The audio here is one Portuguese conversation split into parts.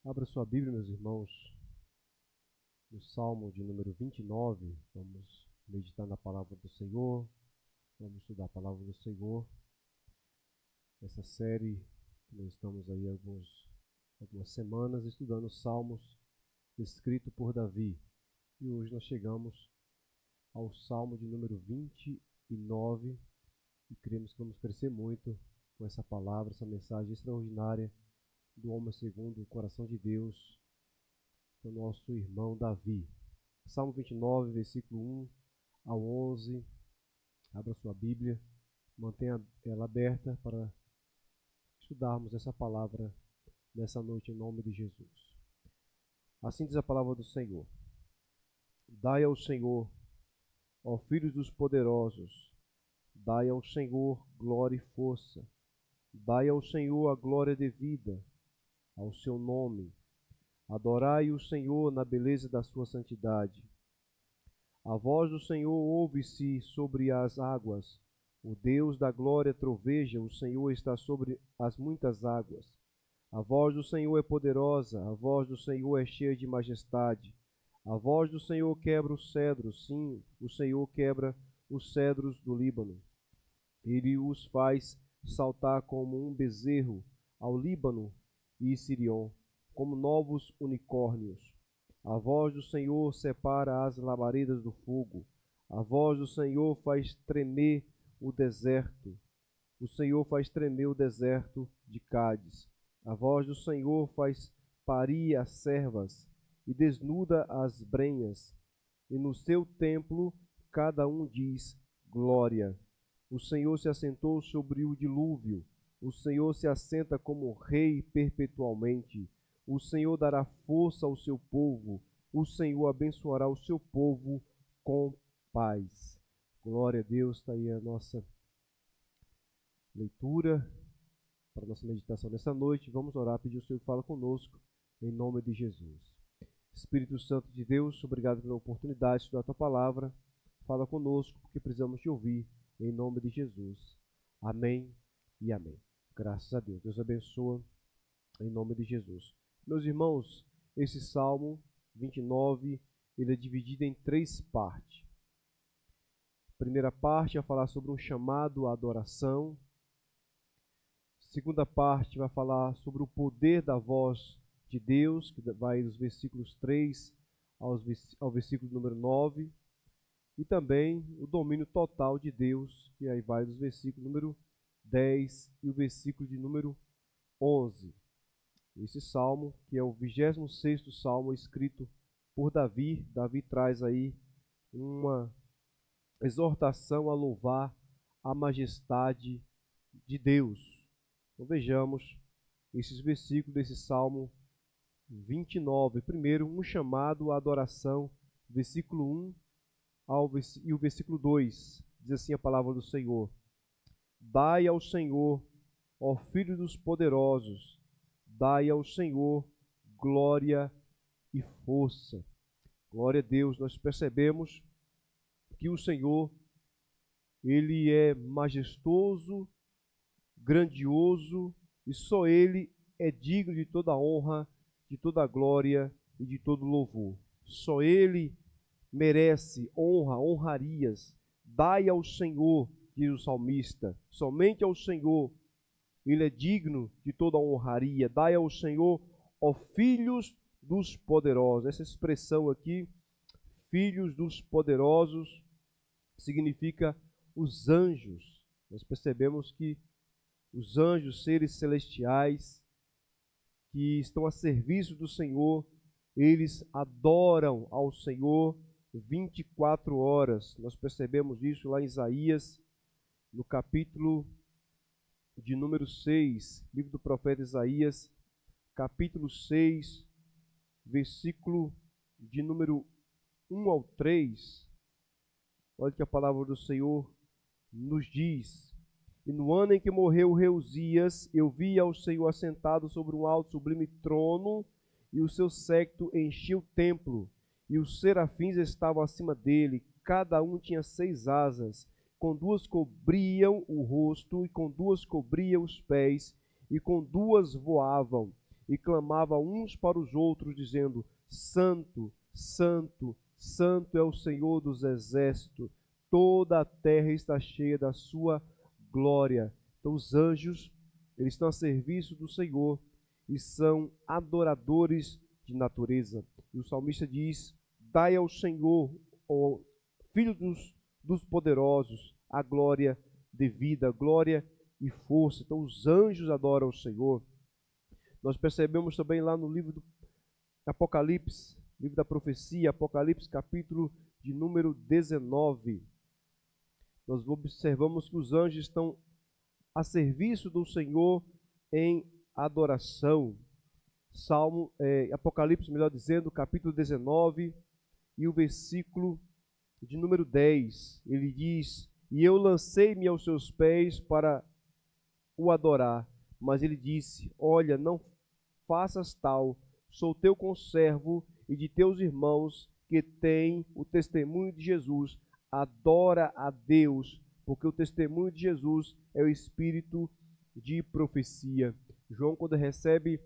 Abra sua Bíblia, meus irmãos, no Salmo de número 29. Vamos meditar na palavra do Senhor, vamos estudar a palavra do Senhor. Essa série, nós estamos aí algumas semanas estudando os Salmos escritos por Davi. E hoje nós chegamos ao Salmo de número 29 e cremos que vamos crescer muito com essa palavra, essa mensagem extraordinária do homem segundo o coração de Deus, do nosso irmão Davi. Salmo 29, versículo 1 ao 11. Abra sua Bíblia, mantenha ela aberta para estudarmos essa palavra nessa noite em nome de Jesus. Assim diz a palavra do Senhor. Dai ao Senhor, ó filhos dos poderosos, dai ao Senhor glória e força. Dai ao Senhor a glória devida ao seu nome. Adorai o Senhor na beleza da sua santidade. A voz do Senhor ouve-se sobre as águas. O Deus da glória troveja, o Senhor está sobre as muitas águas. A voz do Senhor é poderosa, a voz do Senhor é cheia de majestade. A voz do Senhor quebra os cedros, sim, o Senhor quebra os cedros do Líbano. Ele os faz saltar como um bezerro ao Líbano e Sirion, como novos unicórnios. A voz do Senhor separa as labaredas do fogo. A voz do Senhor faz tremer o deserto. O Senhor faz tremer o deserto de Cádiz. A voz do Senhor faz parir as servas e desnuda as brenhas. E no seu templo cada um diz glória. O Senhor se assentou sobre o dilúvio. O Senhor se assenta como rei perpetuamente. O Senhor dará força ao seu povo. O Senhor abençoará o seu povo com paz. Glória a Deus. Está aí a nossa leitura para a nossa meditação nessa noite. Vamos orar, pedir ao Senhor que fala conosco, em nome de Jesus. Espírito Santo de Deus, obrigado pela oportunidade de estudar a tua palavra. Fala conosco, porque precisamos te ouvir, em nome de Jesus. Amém e amém. Graças a Deus. Deus abençoa, em nome de Jesus. Meus irmãos, esse Salmo 29, ele é dividido em 3 partes. A primeira parte vai falar sobre um chamado à adoração. A segunda parte vai falar sobre o poder da voz de Deus, que vai dos versículos 3 ao versículo número 9. E também o domínio total de Deus, que aí vai dos versículos número 10 e o versículo de número 11. Esse salmo, que é o 26º salmo escrito por Davi. Davi traz aí uma exortação a louvar a majestade de Deus. Então vejamos esses versículos desse salmo 29. Primeiro, um chamado à adoração, versículo 1 e o versículo 2. Diz assim a palavra do Senhor. Dai ao Senhor, ó filhos dos poderosos, dai ao Senhor glória e força. Glória a Deus, nós percebemos que o Senhor, ele é majestoso, grandioso, e só ele é digno de toda honra, de toda glória e de todo louvor. Só ele merece honra, honrarias. Dai ao Senhor, diz o salmista, somente ao Senhor ele é digno de toda honraria. Dai ao Senhor, ó filhos dos poderosos. Essa expressão aqui, filhos dos poderosos, significa os anjos. Nós percebemos que os anjos, seres celestiais, que estão a serviço do Senhor, eles adoram ao Senhor 24 horas. Nós percebemos isso lá em Isaías, no capítulo de número 6, livro do profeta Isaías, capítulo 6, versículo de número 1 ao 3. Olha que a palavra do Senhor nos diz. E no ano em que morreu o rei Uzias, eu vi ao Senhor assentado sobre um alto sublime trono, e o seu séquito enchia o templo, e os serafins estavam acima dele, cada um tinha 6 asas, com 2 cobriam o rosto, e com 2 cobriam os pés, e com 2 voavam. e clamava uns para os outros, dizendo: Santo, Santo, Santo é o Senhor dos exércitos, toda a terra está cheia da sua glória. Então os anjos, eles estão a serviço do Senhor e são adoradores de natureza. E o salmista diz: dai ao Senhor, ó Filho dos poderosos, a glória devida, glória e força. Então os anjos adoram o Senhor. Nós percebemos também lá no livro do Apocalipse, livro da profecia, Apocalipse capítulo de número 19. Nós observamos que os anjos estão a serviço do Senhor em adoração. Apocalipse, melhor dizendo, capítulo 19 e o versículo de número 10. Ele diz: e eu lancei-me aos seus pés para o adorar. Mas ele disse: olha, não faças tal, sou teu conservo e de teus irmãos que têm o testemunho de Jesus. Adora a Deus, porque o testemunho de Jesus é o espírito de profecia. João, quando recebe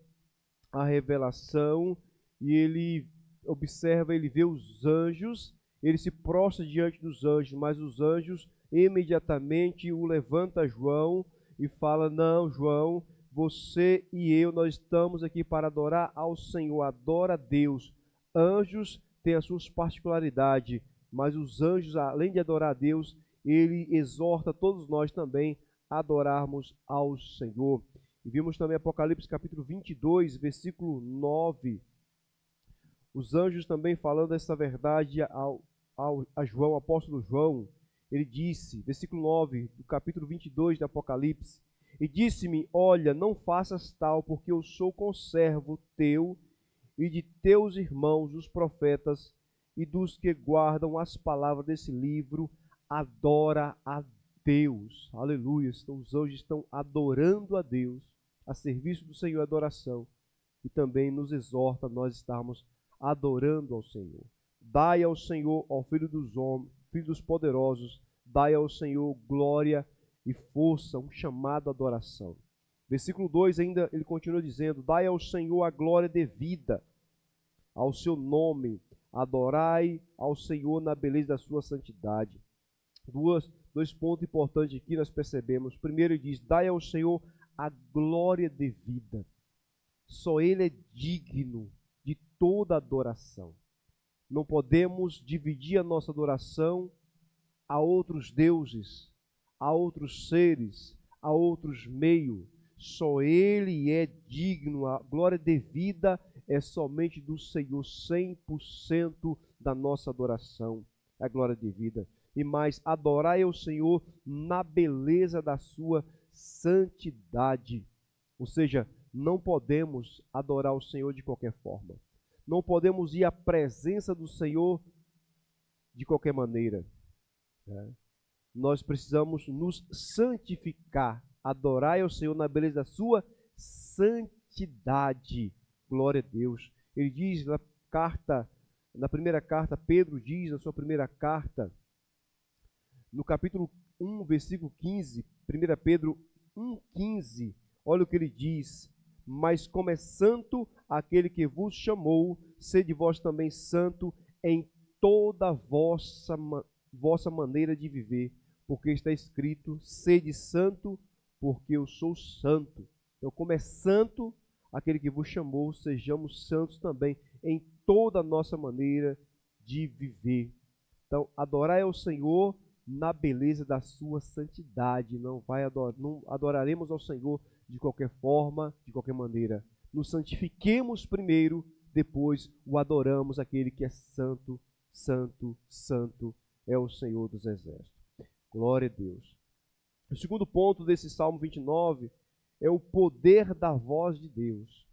a revelação e ele observa, ele vê os anjos, ele se prostra diante dos anjos, mas os anjos imediatamente o levanta João e fala: não, João, você e eu, nós estamos aqui para adorar ao Senhor, adora a Deus. Anjos têm as suas particularidades, mas os anjos, além de adorar a Deus, ele exorta todos nós também a adorarmos ao Senhor. E vimos também Apocalipse capítulo 22, versículo 9. Os anjos também falando essa verdade a João, apóstolo João. Ele disse, versículo 9 do capítulo 22 de Apocalipse: e disse-me: olha, não faças tal, porque eu sou conservo teu e de teus irmãos, os profetas, e dos que guardam as palavras desse livro. Adora a Deus. Aleluia. Então os anjos estão adorando a Deus, a serviço do Senhor, adoração, e também nos exorta a nós estarmos adorando ao Senhor. Dai ao Senhor, ao Filho dos homens, Filho dos poderosos, dai ao Senhor glória e força, um chamado à adoração. Versículo 2 ainda, ele continua dizendo: dai ao Senhor a glória devida ao seu nome, adorai ao Senhor na beleza da sua santidade. Dois pontos importantes aqui nós percebemos. Primeiro, ele diz: dai ao Senhor a glória devida. Só Ele é digno de toda adoração. Não podemos dividir a nossa adoração a outros deuses, a outros seres, a outros meios. Só Ele é digno. A glória devida é somente do Senhor. 100% da nossa adoração é a glória devida. E mais, adorai ao Senhor na beleza da sua santidade. Ou seja, não podemos adorar o Senhor de qualquer forma. Não podemos ir à presença do Senhor de qualquer maneira. Nós precisamos nos santificar. Adorai ao Senhor na beleza da sua santidade. Glória a Deus. Ele diz na primeira carta, Pedro diz na sua primeira carta, no capítulo 1, versículo 15, 1 Pedro 1,15, olha o que ele diz: mas como é santo aquele que vos chamou, sede vós também santo em toda a vossa maneira de viver, porque está escrito: sede santo, porque eu sou santo. Então, como é santo aquele que vos chamou, sejamos santos também em toda a nossa maneira de viver. Então, adorai ao Senhor na beleza da sua santidade. Não adoraremos ao Senhor de qualquer forma, de qualquer maneira. Nos santifiquemos primeiro, depois o adoramos, aquele que é santo, santo, santo é o Senhor dos exércitos. Glória a Deus. O segundo ponto desse Salmo 29 é o poder da voz de Deus.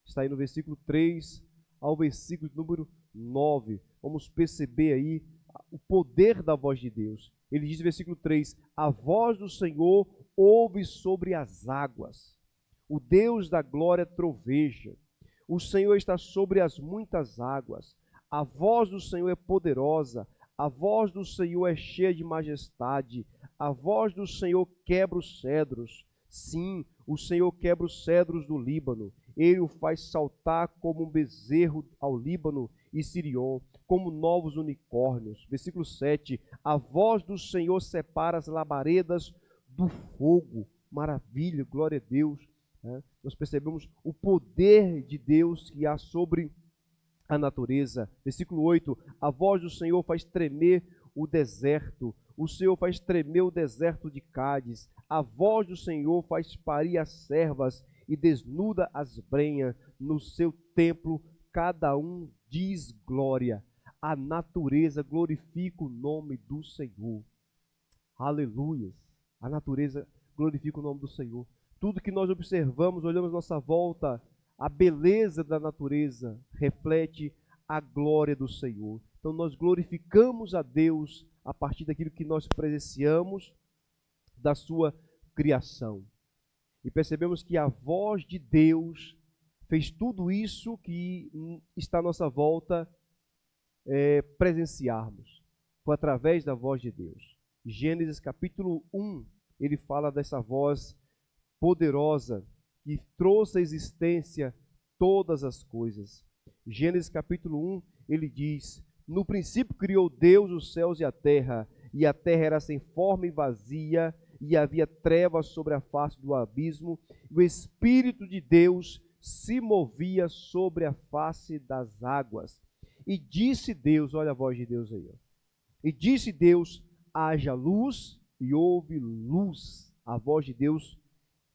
Está aí no versículo 3 ao versículo número 9. Vamos perceber aí o poder da voz de Deus. Ele diz no versículo 3: a voz do Senhor ouve sobre as águas. O Deus da glória troveja. O Senhor está sobre as muitas águas. A voz do Senhor é poderosa. A voz do Senhor é cheia de majestade. A voz do Senhor quebra os cedros. Sim, o Senhor quebra os cedros do Líbano. ele o faz saltar como um bezerro ao Líbano e Sirion, como novos unicórnios. Versículo 7, a voz do Senhor separa as labaredas do fogo. Maravilha, glória a Deus. Nós percebemos o poder de Deus que há sobre a natureza. Versículo 8, a voz do Senhor faz tremer o deserto. O Senhor faz tremer o deserto de Cádiz. A voz do Senhor faz parir as servas e desnuda as brenhas. No seu templo, cada um diz glória. A natureza glorifica o nome do Senhor. Aleluia. A natureza glorifica o nome do Senhor. Tudo que nós observamos, olhamos à nossa volta, a beleza da natureza reflete a glória do Senhor. Então nós glorificamos a Deus a partir daquilo que nós presenciamos da sua criação. E percebemos que a voz de Deus fez tudo isso que está à nossa volta presenciarmos. Foi através da voz de Deus. Gênesis capítulo 1, ele fala dessa voz poderosa que trouxe à existência todas as coisas. Gênesis capítulo 1, ele diz: no princípio criou Deus os céus e a terra era sem forma e vazia, e havia trevas sobre a face do abismo, e o Espírito de Deus se movia sobre a face das águas. E disse Deus, olha a voz de Deus aí, ó. E disse Deus, haja luz, e houve luz. A voz de Deus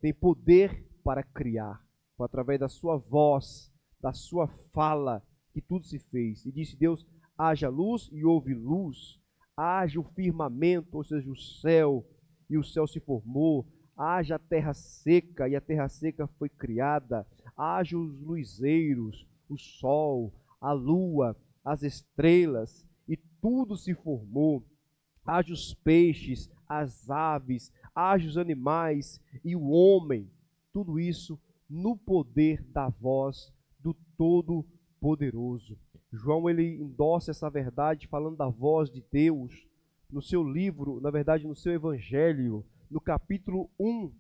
tem poder para criar. Foi através da sua voz, da sua fala, que tudo se fez. E disse Deus, haja luz, e houve luz. Haja o firmamento, ou seja, o céu, e o céu se formou. Haja a terra seca, e a terra seca foi criada. Haja os luzeiros, o sol, a lua, as estrelas, e tudo se formou. Haja os peixes, as aves, haja os animais e o homem. Tudo isso no poder da voz do Todo-Poderoso. João, ele endossa essa verdade falando da voz de Deus no seu livro, na verdade no seu evangelho, no capítulo 1,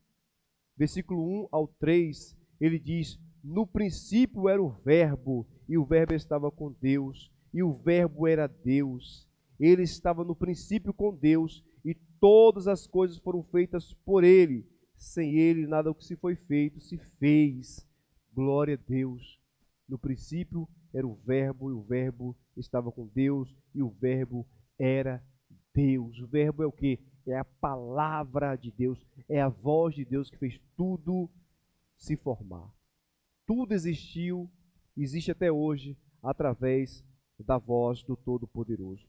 versículo 1 ao 3, ele diz: no princípio era o verbo, e o verbo estava com Deus, e o verbo era Deus. Ele estava no princípio com Deus, e todas as coisas foram feitas por ele. Sem ele, nada do que se foi feito se fez. Glória a Deus. No princípio era o verbo, e o verbo estava com Deus, e o verbo era Deus. O verbo é o quê? É a palavra de Deus, é a voz de Deus que fez tudo se formar. Tudo existiu, existe até hoje, através da voz do Todo-Poderoso.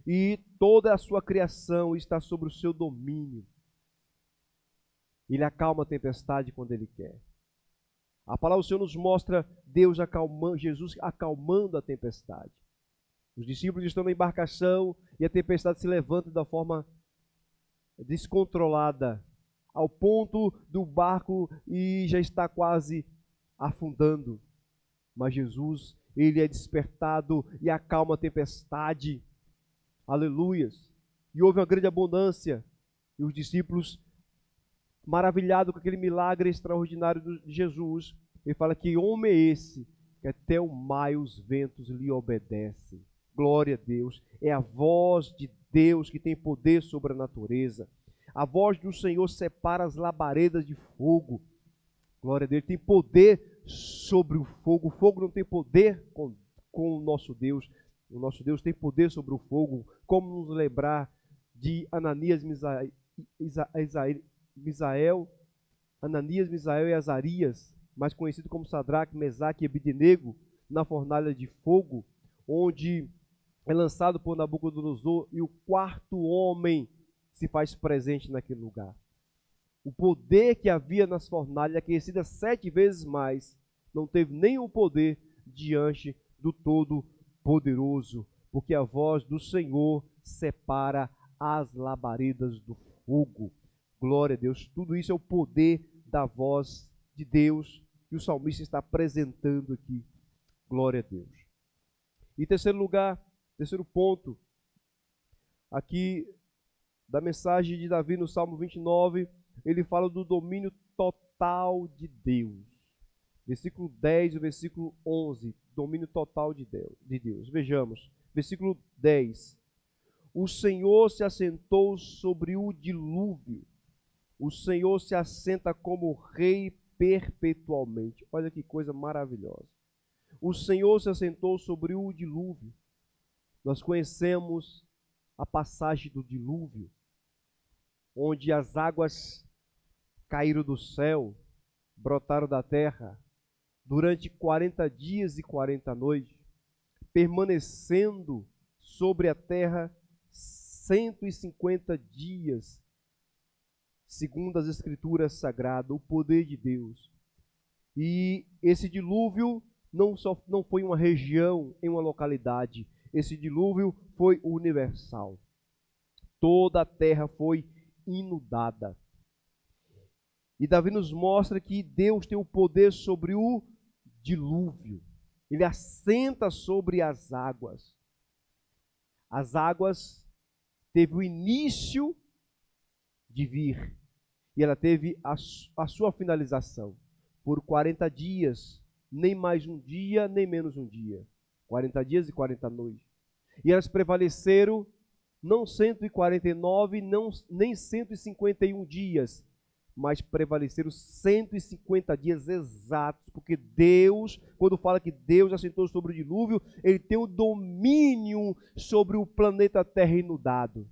E toda a sua criação está sobre o seu domínio. Ele acalma a tempestade quando ele quer. A palavra do Senhor nos mostra Deus acalmando, Jesus acalmando a tempestade. Os discípulos estão na embarcação e a tempestade se levanta da forma descontrolada, ao ponto do barco e já está quase afundando. Mas Jesus, ele é despertado e acalma a tempestade. Aleluias. E houve uma grande abundância. E os discípulos, maravilhados com aquele milagre extraordinário de Jesus, ele fala: que homem é esse que até o mar e os ventos lhe obedecem? Glória a Deus. É a voz de Deus que tem poder sobre a natureza. A voz do Senhor separa as labaredas de fogo. Glória a Deus. Ele tem poder sobre o fogo. O fogo não tem poder com o nosso Deus. O nosso Deus tem poder sobre o fogo. Como nos lembrar de Ananias, Misael e Azarias, mais conhecido como Sadraque, Mesaque e Abednego, na fornalha de fogo, onde é lançado por Nabucodonosor e o quarto homem se faz presente naquele lugar. O poder que havia nas fornalhas, aquecidas 7 vezes mais, não teve nenhum poder diante do Todo-Poderoso, porque a voz do Senhor separa as labaredas do fogo. Glória a Deus. Tudo isso é o poder da voz de Deus que o salmista está apresentando aqui. Glória a Deus. E terceiro lugar, terceiro ponto, aqui da mensagem de Davi no Salmo 29, ele fala do domínio total de Deus. Versículo 10 e versículo 11, domínio total de Deus. Vejamos, versículo 10. O Senhor se assentou sobre o dilúvio. O Senhor se assenta como rei perpetualmente. Olha que coisa maravilhosa. O Senhor se assentou sobre o dilúvio. Nós conhecemos a passagem do dilúvio, onde as águas caíram do céu, brotaram da terra, durante 40 dias e 40 noites, permanecendo sobre a terra 150 dias, segundo as Escrituras Sagradas, o poder de Deus. E esse dilúvio não foi uma região, em uma localidade. Esse dilúvio foi universal. Toda a terra foi inundada. E Davi nos mostra que Deus tem o poder sobre o dilúvio. Ele assenta sobre as águas. As águas teve o início de vir. E ela teve a sua finalização. Por 40 dias, nem mais um dia, nem menos um dia. 40 dias e 40 noites. E elas prevaleceram não 149, nem 151 dias, mas prevaleceram 150 dias exatos, porque Deus, quando fala que Deus assentou sobre o dilúvio, Ele tem o domínio sobre o planeta Terra inundado.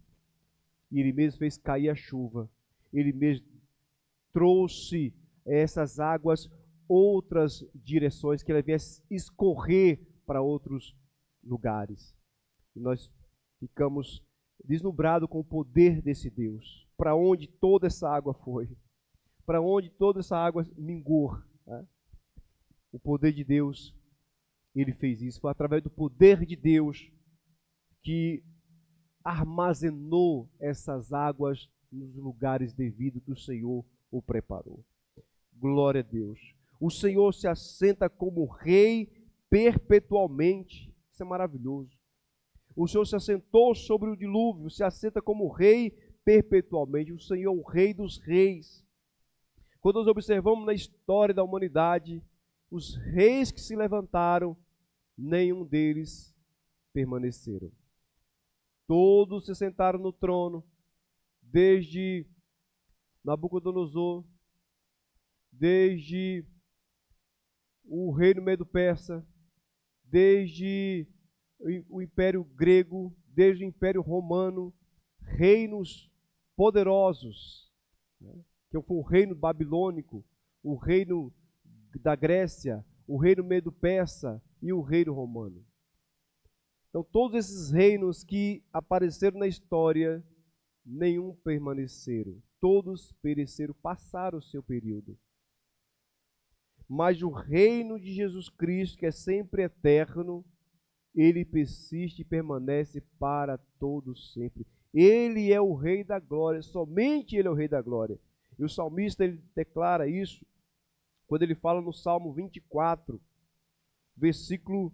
E Ele mesmo fez cair a chuva. Ele mesmo trouxe essas águas outras direções, que ela viesse escorrer para outros lugares. E nós ficamos deslumbrados com o poder desse Deus. Para onde toda essa água foi? Para onde toda essa água mingou? Né? O poder de Deus, Ele fez isso. Foi através do poder de Deus que armazenou essas águas nos lugares devidos que o Senhor o preparou. Glória a Deus. O Senhor se assenta como rei perpetualmente. Isso é maravilhoso. O Senhor se assentou sobre o dilúvio, se assenta como rei perpetualmente. O Senhor é o rei dos reis. Quando nós observamos na história da humanidade, os reis que se levantaram, nenhum deles permaneceram. Todos se sentaram no trono, desde Nabucodonosor, desde o reino Medo-Persa, desde o Império Grego, desde o Império Romano, reinos poderosos, né? Que foi o reino babilônico, o reino da Grécia, o reino Medo-Persa e o reino romano. Então, todos esses reinos que apareceram na história, nenhum permaneceram. Todos pereceram, passaram o seu período. Mas o reino de Jesus Cristo, que é sempre eterno, Ele persiste e permanece para todos sempre. Ele é o Rei da Glória, somente Ele é o Rei da Glória. E o salmista, ele declara isso quando ele fala no Salmo 24, versículo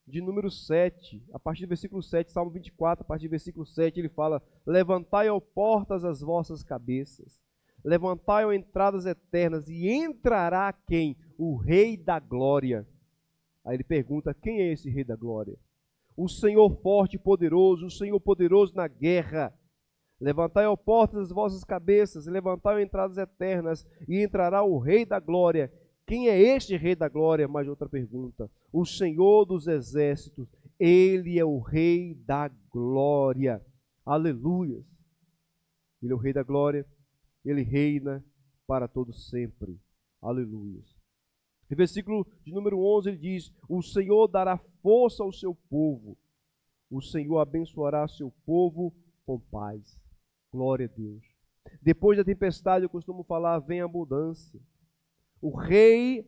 de número 7. A partir do versículo 7, Salmo 24, a partir do versículo 7, ele fala: levantai, ó portas, as vossas cabeças. Levantai, ó entradas eternas, e entrará quem? O Rei da Glória. Aí ele pergunta: quem é esse Rei da Glória? O Senhor forte e poderoso, o Senhor poderoso na guerra. Levantai, ó portas, as vossas cabeças, levantai, ó entradas eternas, e entrará o Rei da Glória. Quem é este Rei da Glória? Mais outra pergunta. O Senhor dos Exércitos, Ele é o Rei da Glória. Aleluia. Ele é o Rei da Glória, Ele reina para todos sempre. Aleluia. No versículo de número 11 ele diz: o Senhor dará força ao seu povo, o Senhor abençoará seu povo com paz. Glória a Deus. Depois da tempestade, eu costumo falar, vem a abundância. O Rei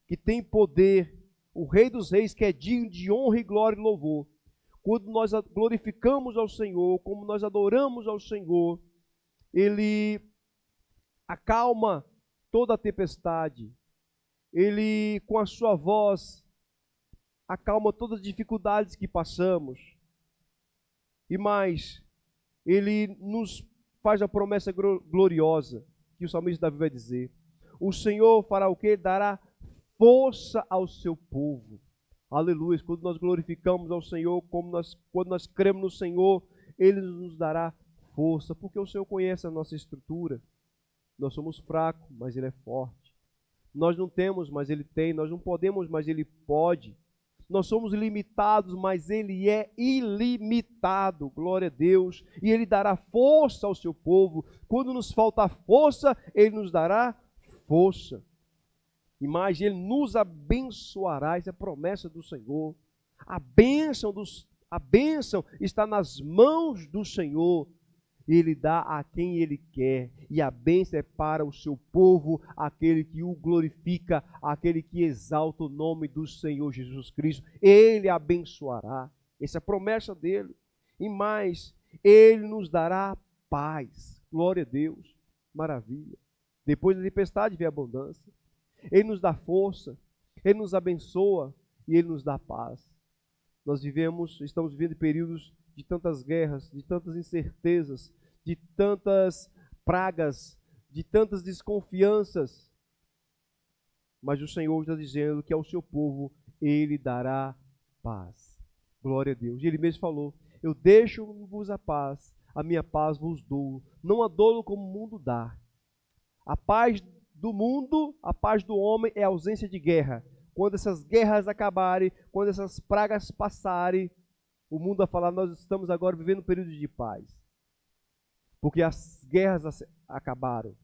que tem poder, o Rei dos Reis, que é digno de honra e glória e louvor. Quando nós glorificamos ao Senhor, como nós adoramos ao Senhor, Ele acalma toda a tempestade. Ele, com a sua voz, acalma todas as dificuldades que passamos. E mais, Ele nos faz a promessa gloriosa, que o salmista Davi vai dizer. O Senhor fará o quê? Dará força ao seu povo. Aleluia. Quando nós glorificamos ao Senhor, quando nós cremos no Senhor, Ele nos dará força, porque o Senhor conhece a nossa estrutura. Nós somos fracos, mas Ele é forte. Nós não temos, mas Ele tem. Nós não podemos, mas Ele pode. Nós somos limitados, mas Ele é ilimitado. Glória a Deus. E Ele dará força ao seu povo. Quando nos falta força, Ele nos dará força. E mais, Ele nos abençoará. Essa é a promessa do Senhor. A bênção está nas mãos do Senhor. Ele dá a quem Ele quer, e a bênção é para o seu povo, aquele que o glorifica, aquele que exalta o nome do Senhor Jesus Cristo. Ele abençoará. Essa é a promessa dele. E mais, Ele nos dará paz. Glória a Deus. Maravilha. Depois da tempestade vem a abundância. Ele nos dá força, Ele nos abençoa e Ele nos dá paz. Estamos vivendo períodos de tantas guerras, de tantas incertezas, de tantas pragas, de tantas desconfianças. Mas o Senhor está dizendo que ao seu povo Ele dará paz. Glória a Deus. E Ele mesmo falou: eu deixo-vos a minha paz vos dou. Não a dou como o mundo dá. A paz do mundo, a paz do homem é a ausência de guerra. Quando essas guerras acabarem, quando essas pragas passarem, o mundo vai falar: nós estamos agora vivendo um período de paz. Porque as guerras acabaram.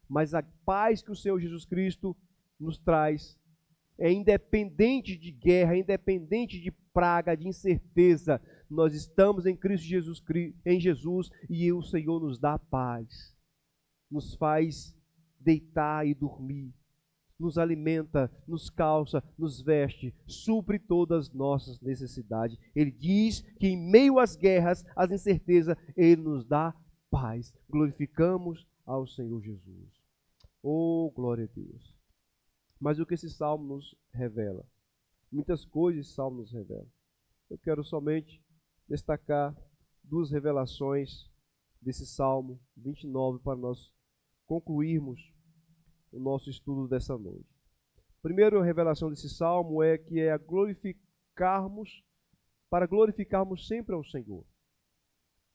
Mas a paz que o Senhor Jesus Cristo nos traz é independente de guerra, independente de praga, de incerteza. Nós estamos em Cristo Jesus, e o Senhor nos dá paz. Nos faz deitar e dormir. Nos alimenta, nos calça, nos veste, supre todas as nossas necessidades. Ele diz que em meio às guerras, às incertezas, Ele nos dá paz. Glorificamos ao Senhor Jesus. Oh, glória a Deus. Mas o que esse salmo nos revela? Muitas coisas esse salmo nos revela. Eu quero somente destacar duas revelações desse salmo 29 para nós concluirmos o nosso estudo dessa noite. Primeiro, a revelação desse salmo é que é para glorificarmos sempre ao Senhor.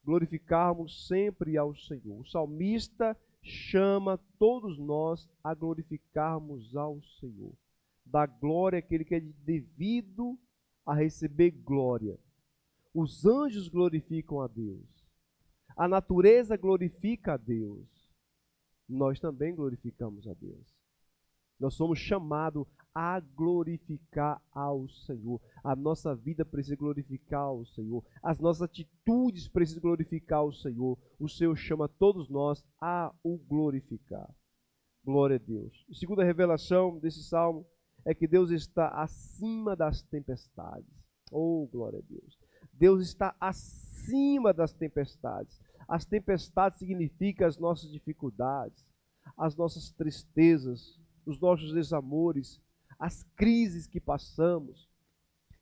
Glorificarmos sempre ao Senhor. O salmista chama todos nós a glorificarmos ao Senhor. Da glória àquele que é devido a receber glória. Os anjos glorificam a Deus. A natureza glorifica a Deus. Nós também glorificamos a Deus. Nós somos chamados a glorificar ao Senhor. A nossa vida precisa glorificar ao Senhor. As nossas atitudes precisam glorificar ao Senhor. O Senhor chama todos nós a o glorificar. Glória a Deus. A segunda revelação desse salmo é que Deus está acima das tempestades. Oh, glória a Deus. Deus está acima das tempestades. As tempestades significam as nossas dificuldades, as nossas tristezas, os nossos desamores, as crises que passamos.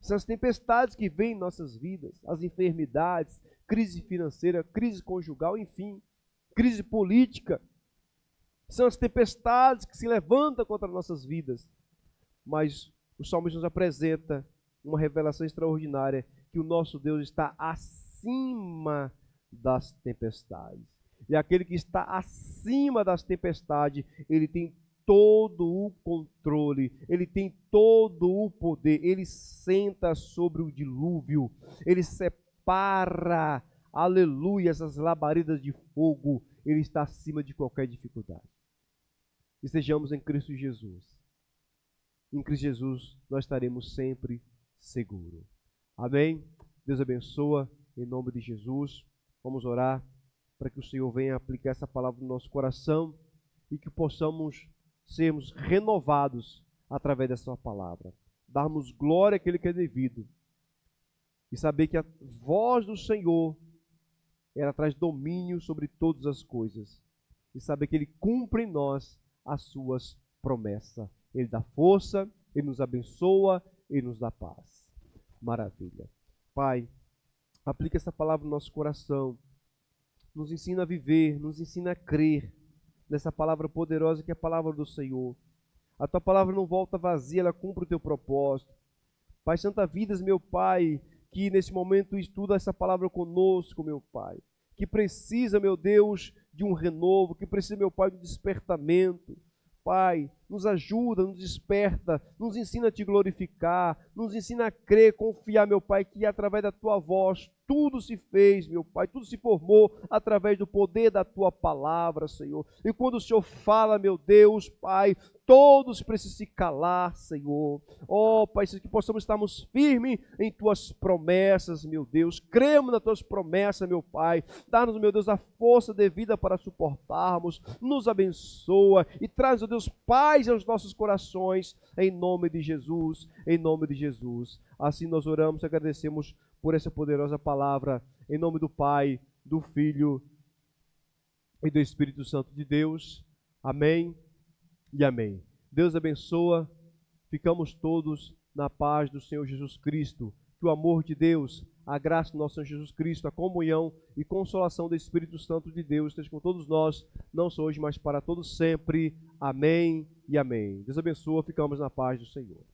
São as tempestades que vêm em nossas vidas, as enfermidades, crise financeira, crise conjugal, enfim, crise política. São as tempestades que se levantam contra nossas vidas. Mas o salmista nos apresenta uma revelação extraordinária, que o nosso Deus está acima das tempestades. E aquele que está acima das tempestades, ele tem todo o controle, ele tem todo o poder, ele senta sobre o dilúvio, ele separa, aleluia, essas labaredas de fogo, ele está acima de qualquer dificuldade. Estejamos em Cristo Jesus. Em Cristo Jesus nós estaremos sempre seguros. Amém? Deus abençoa, em nome de Jesus. Vamos orar para que o Senhor venha aplicar essa palavra no nosso coração e que possamos sermos renovados através da sua palavra. Darmos glória àquele que é devido e saber que a voz do Senhor, ela traz domínio sobre todas as coisas e saber que Ele cumpre em nós as suas promessas. Ele dá força, Ele nos abençoa, Ele nos dá paz. Maravilha. Pai, aplica essa palavra no nosso coração. Nos ensina a viver, nos ensina a crer nessa palavra poderosa que é a palavra do Senhor. A tua palavra não volta vazia, ela cumpre o teu propósito. Pai Santa Vidas, meu Pai, que nesse momento estuda essa palavra conosco, meu Pai, que precisa, meu Deus, de um renovo, que precisa, meu Pai, de um despertamento. Pai, nos ajuda, nos desperta, nos ensina a te glorificar, nos ensina a crer, confiar, meu Pai, que através da tua voz tudo se fez, meu Pai, tudo se formou através do poder da tua palavra, Senhor. E quando o Senhor fala, meu Deus, Pai, todos precisam se calar, Senhor. Oh, Pai, que possamos estarmos firmes em tuas promessas, meu Deus. Cremos nas tuas promessas, meu Pai. Dá-nos, meu Deus, a força devida para suportarmos. Nos abençoa e traz, meu Deus, paz aos nossos corações, em nome de Jesus, em nome de Jesus. Assim nós oramos e agradecemos por essa poderosa palavra, em nome do Pai, do Filho e do Espírito Santo de Deus. Amém e amém. Deus abençoa. Ficamos todos na paz do Senhor Jesus Cristo. Que o amor de Deus, a graça do nosso Senhor Jesus Cristo, a comunhão e consolação do Espírito Santo de Deus esteja com todos nós, não só hoje, mas para todos sempre. Amém e amém. Deus abençoa. Ficamos na paz do Senhor.